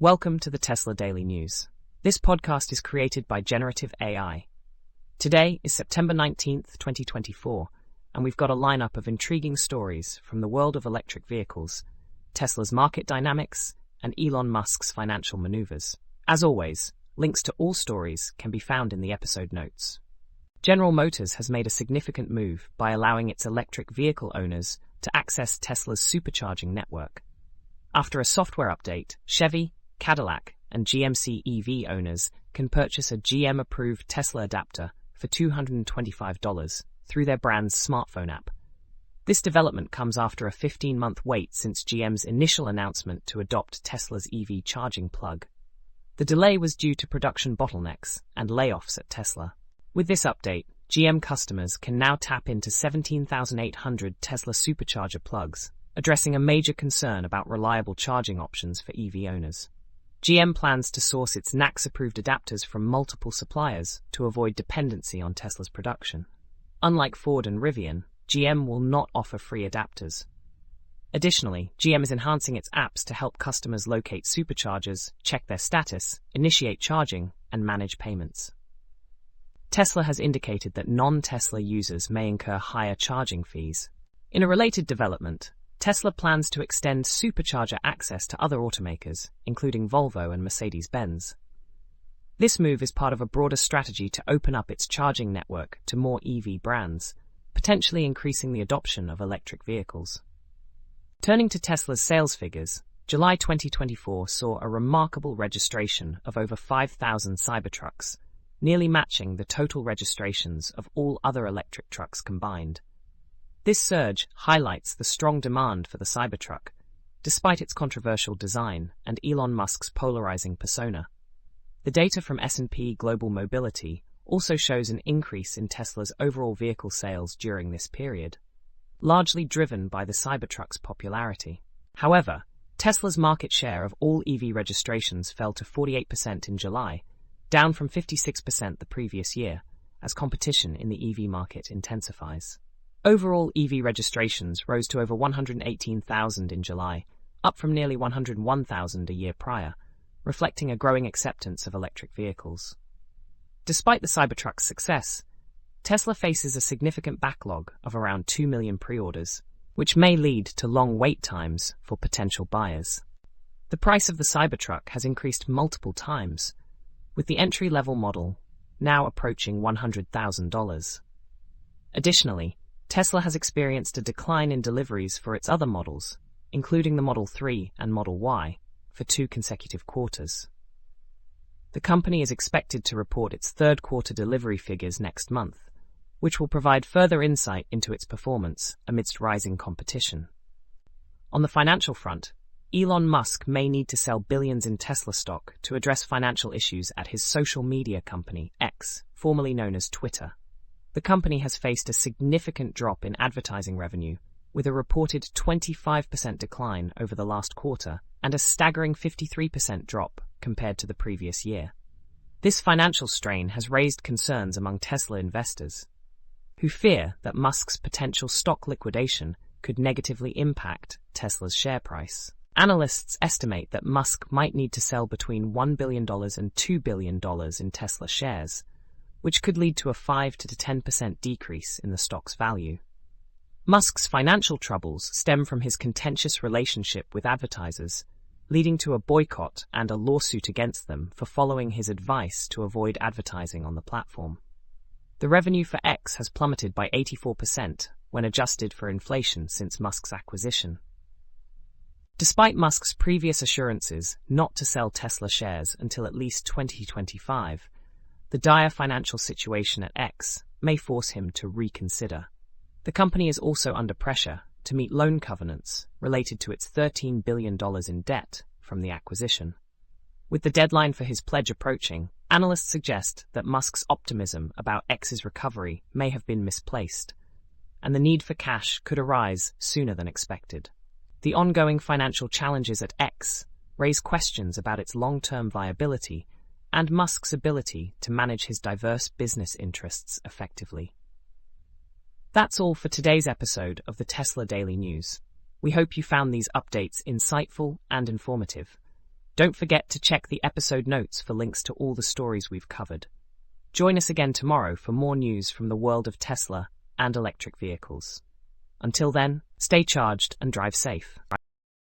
Welcome to the Tesla Daily News. This podcast is created by Generative AI. Today is September 19th, 2024, and we've got a lineup of intriguing stories from the world of electric vehicles, Tesla's market dynamics, and Elon Musk's financial maneuvers. As always, links to all stories can be found in the episode notes. General Motors has made a significant move by allowing its electric vehicle owners to access Tesla's supercharging network. After a software update, Chevy, Cadillac, and GMC EV owners can purchase a GM-approved Tesla adapter for $225 through their brand's smartphone app. This development comes after a 15-month wait since GM's initial announcement to adopt Tesla's EV charging plug. The delay was due to production bottlenecks and layoffs at Tesla. With this update, GM customers can now tap into 17,800 Tesla Supercharger plugs, addressing a major concern about reliable charging options for EV owners. GM plans to source its NACS-approved adapters from multiple suppliers to avoid dependency on Tesla's production. Unlike Ford and Rivian, GM will not offer free adapters. Additionally, GM is enhancing its apps to help customers locate superchargers, check their status, initiate charging, and manage payments. Tesla has indicated that non-Tesla users may incur higher charging fees. In a related development, Tesla plans to extend supercharger access to other automakers, including Volvo and Mercedes-Benz. This move is part of a broader strategy to open up its charging network to more EV brands, potentially increasing the adoption of electric vehicles. Turning to Tesla's sales figures, July 2024 saw a remarkable registration of over 5,000 Cybertrucks, nearly matching the total registrations of all other electric trucks combined. This surge highlights the strong demand for the Cybertruck, despite its controversial design and Elon Musk's polarizing persona. The data from S&P Global Mobility also shows an increase in Tesla's overall vehicle sales during this period, largely driven by the Cybertruck's popularity. However, Tesla's market share of all EV registrations fell to 48% in July, down from 56% the previous year, as competition in the EV market intensifies. Overall EV registrations rose to over 118,000 in July, up from nearly 101,000 a year prior, reflecting a growing acceptance of electric vehicles. Despite the Cybertruck's success, Tesla faces a significant backlog of around 2 million pre-orders, which may lead to long wait times for potential buyers. The price of the Cybertruck has increased multiple times, with the entry-level model now approaching $100,000. Additionally, Tesla has experienced a decline in deliveries for its other models, including the Model 3 and Model Y, for 2 consecutive quarters. The company is expected to report its third-quarter delivery figures next month, which will provide further insight into its performance amidst rising competition. On the financial front, Elon Musk may need to sell billions in Tesla stock to address financial issues at his social media company, X, formerly known as Twitter. The company has faced a significant drop in advertising revenue, with a reported 25% decline over the last quarter and a staggering 53% drop compared to the previous year. This financial strain has raised concerns among Tesla investors, who fear that Musk's potential stock liquidation could negatively impact Tesla's share price. Analysts estimate that Musk might need to sell between $1 billion and $2 billion in Tesla shares, which could lead to a 5 to 10% decrease in the stock's value. Musk's financial troubles stem from his contentious relationship with advertisers, leading to a boycott and a lawsuit against them for following his advice to avoid advertising on the platform. The revenue for X has plummeted by 84% when adjusted for inflation since Musk's acquisition. Despite Musk's previous assurances not to sell Tesla shares until at least 2025, the dire financial situation at X may force him to reconsider. The company is also under pressure to meet loan covenants related to its $13 billion in debt from the acquisition. With the deadline for his pledge approaching, analysts suggest that Musk's optimism about X's recovery may have been misplaced, and the need for cash could arise sooner than expected. The ongoing financial challenges at X raise questions about its long-term viability and Musk's ability to manage his diverse business interests effectively. That's all for today's episode of the Tesla Daily News. We hope you found these updates insightful and informative. Don't forget to check the episode notes for links to all the stories we've covered. Join us again tomorrow for more news from the world of Tesla and electric vehicles. Until then, stay charged and drive safe.